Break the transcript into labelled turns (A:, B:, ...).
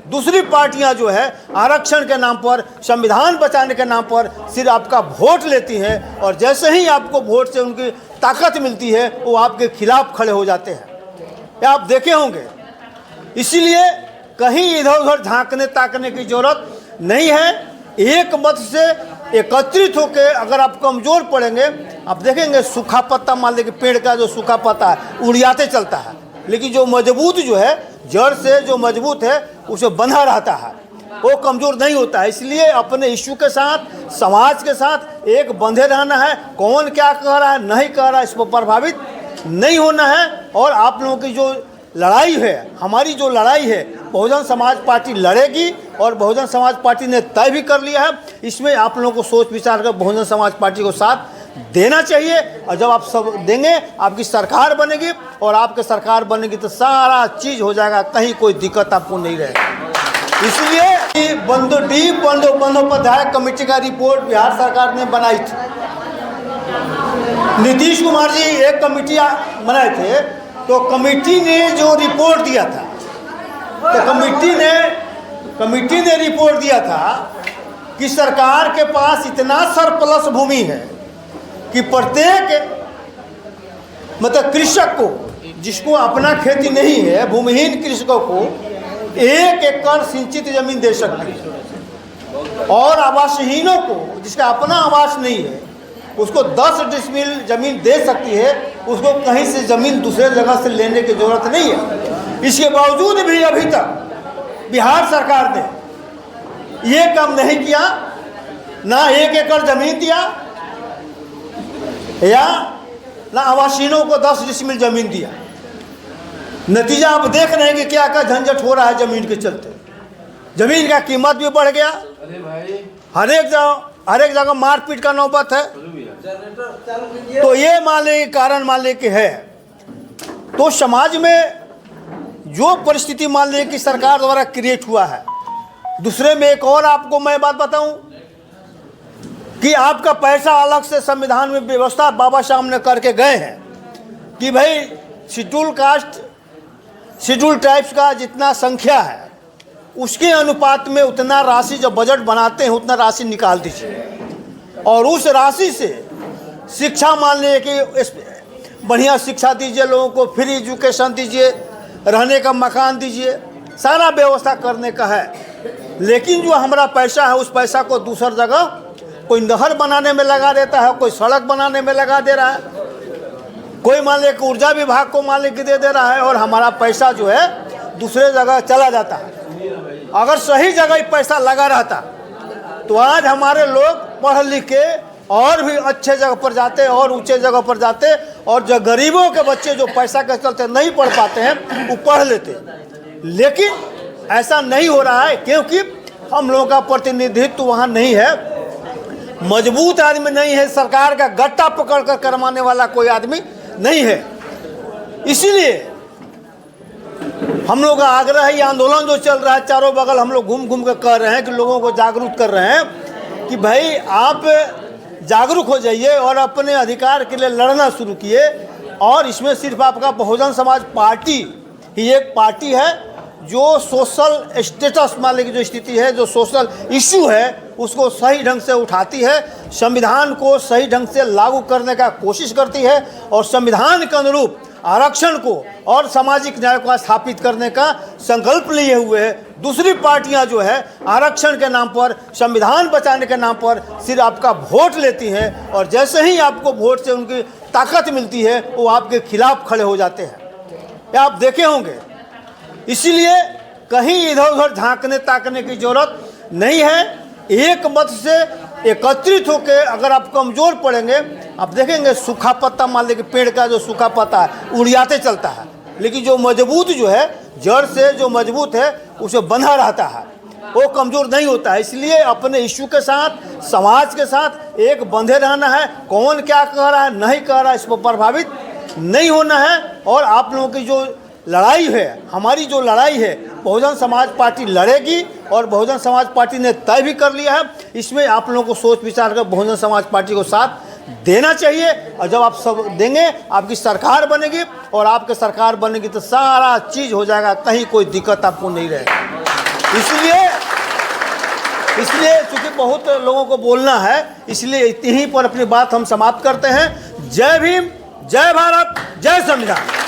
A: दूसरी पार्टियां जो है आरक्षण के नाम पर, संविधान बचाने के नाम पर सिर्फ आपका वोट लेती हैं और जैसे ही आपको वोट से उनकी ताकत मिलती है वो आपके खिलाफ खड़े हो जाते हैं। ये आप देखे होंगे। इसीलिए कहीं इधर उधर झांकने ताकने की जरूरत नहीं है। एक मत से एकत्रित होकर अगर आप कमज़ोर पड़ेंगे, आप देखेंगे सूखा पत्ता, मान लीजिए पेड़ का जो सूखा पत्ता है उड़ियाते चलता है, लेकिन जो मजबूत जो है, जड़ से जो मजबूत है उसे बंधा रहता है, वो कमज़ोर नहीं होता है। इसलिए अपने इश्यू के साथ, समाज के साथ एक बंधे रहना है। कौन क्या कह रहा है, नहीं कह रहा है, इस पर प्रभावित नहीं होना है। और आप लोगों की जो लड़ाई है, हमारी जो लड़ाई है, बहुजन समाज पार्टी लड़ेगी और बहुजन समाज पार्टी ने तय भी कर लिया है। इसमें आप लोगों को सोच विचार कर बहुजन समाज पार्टी को साथ देना चाहिए। और जब आप सब देंगे, आपकी सरकार बनेगी और आपकी सरकार बनेगी तो सारा चीज़ हो जाएगा, कहीं कोई दिक्कत आपको नहीं रहेगी। इसलिए बंदोपाध्याय कमेटी का रिपोर्ट बिहार सरकार ने बनाई थी। नीतीश कुमार जी एक कमेटी बनाए थे, तो कमेटी ने जो रिपोर्ट दिया था, तो कमेटी ने रिपोर्ट दिया था कि सरकार के पास इतना सरप्लस भूमि है कि प्रत्येक मतलब कृषक को, जिसको अपना खेती नहीं है, भूमिहीन कृषकों को 1 एकड़ सिंचित जमीन दे सकती है और आवासहीनों को, जिसका अपना आवास नहीं है, उसको 10 डिसमिल जमीन दे सकती है। उसको कहीं से ज़मीन दूसरे जगह से लेने की ज़रूरत नहीं है। इसके बावजूद भी अभी तक बिहार सरकार ने ये काम नहीं किया, ना 1 एकड़ ज़मीन दिया या ना आवासीनों को 10 डिसमिल ज़मीन दिया। नतीजा आप देख रहे हैं कि क्या क्या झंझट हो रहा है ज़मीन के चलते। ज़मीन का कीमत भी बढ़ गया, हर एक जगह मारपीट का नौबत है। तो ये मान लें कारण मान लें कि है, तो समाज में जो परिस्थिति मान लें कि सरकार द्वारा क्रिएट हुआ है। दूसरे में एक और आपको मैं बात बताऊं कि आपका पैसा अलग से संविधान में व्यवस्था बाबा साहब ने करके गए हैं कि भाई शेड्यूल कास्ट, शेड्यूल ट्राइब्स का जितना संख्या है उसके अनुपात में उतना राशि जब बजट बनाते हैं उतना राशि निकाल दीजिए और उस राशि से शिक्षा मान लीजिए कि बढ़िया शिक्षा दीजिए, लोगों को फ्री एजुकेशन दीजिए, रहने का मकान दीजिए, सारा व्यवस्था करने का है। लेकिन जो हमारा पैसा है उस पैसा को दूसर जगह कोई नहर बनाने में लगा देता है, कोई सड़क बनाने में लगा दे रहा है, कोई मान लीजिए कि ऊर्जा विभाग को मान लीजिए दे रहा है और हमारा पैसा जो है दूसरे जगह चला जाता है। अगर सही जगह पैसा लगा रहता तो आज हमारे लोग पढ़ लिख के और भी अच्छे जगह पर जाते और ऊंचे जगह पर जाते और जो गरीबों के बच्चे जो पैसा के चलते नहीं पढ़ पाते हैं वो पढ़ लेते। लेकिन ऐसा नहीं हो रहा है क्योंकि हम लोगों का प्रतिनिधित्व वहाँ नहीं है, मजबूत आदमी नहीं है, सरकार का गट्टा पकड़ कर करवाने वाला कोई आदमी नहीं है। इसीलिए हम लोग का आग्रह है, ये आंदोलन जो चल रहा है चारों बगल हम लोग घूम घूम कर कह रहे हैं कि लोगों को जागरूक कर रहे हैं कि भाई आप जागरूक हो जाइए और अपने अधिकार के लिए लड़ना शुरू किए। और इसमें सिर्फ आपका बहुजन समाज पार्टी ही एक पार्टी है जो सोशल स्टेटस मान लीजिए जो स्थिति है, जो सोशल इश्यू है उसको सही ढंग से उठाती है, संविधान को सही ढंग से लागू करने का कोशिश करती है और संविधान के अनुरूप आरक्षण को और सामाजिक न्याय को स्थापित करने का संकल्प लिए हुए है। दूसरी पार्टियां जो है आरक्षण के नाम पर, संविधान बचाने के नाम पर सिर्फ आपका वोट लेती हैं और जैसे ही आपको वोट से उनकी ताकत मिलती है वो आपके खिलाफ खड़े हो जाते हैं। ये आप देखे होंगे। इसीलिए कहीं इधर उधर झांकने ताकने की जरूरत नहीं है। एक मत से एकत्रित होकर अगर आप कमज़ोर पड़ेंगे, आप देखेंगे सूखा पत्ता, मान लीजिए पेड़ का जो सूखा पत्ता है उड़ियाते चलता है, लेकिन जो मजबूत जो है, जड़ से जो मजबूत है उसे बंधा रहता है, वो कमज़ोर नहीं होता है। इसलिए अपने इश्यू के साथ, समाज के साथ एक बंधे रहना है। कौन क्या कह रहा है, नहीं कह रहा है, इस पर प्रभावित नहीं होना है। और आप लोगों की जो लड़ाई है, हमारी जो लड़ाई है, बहुजन समाज पार्टी लड़ेगी और बहुजन समाज पार्टी ने तय भी कर लिया है। इसमें आप लोगों को सोच विचार कर बहुजन समाज पार्टी को साथ देना चाहिए। और जब आप सब देंगे, आपकी सरकार बनेगी और आपकी सरकार बनेगी तो सारा चीज़ हो जाएगा, कहीं कोई दिक्कत आपको नहीं रहेगी। इसलिए चूंकि बहुत लोगों को बोलना है, इसलिए इतनी ही पर अपनी बात हम समाप्त करते हैं। जय भीम, जय भारत, जय संविधान।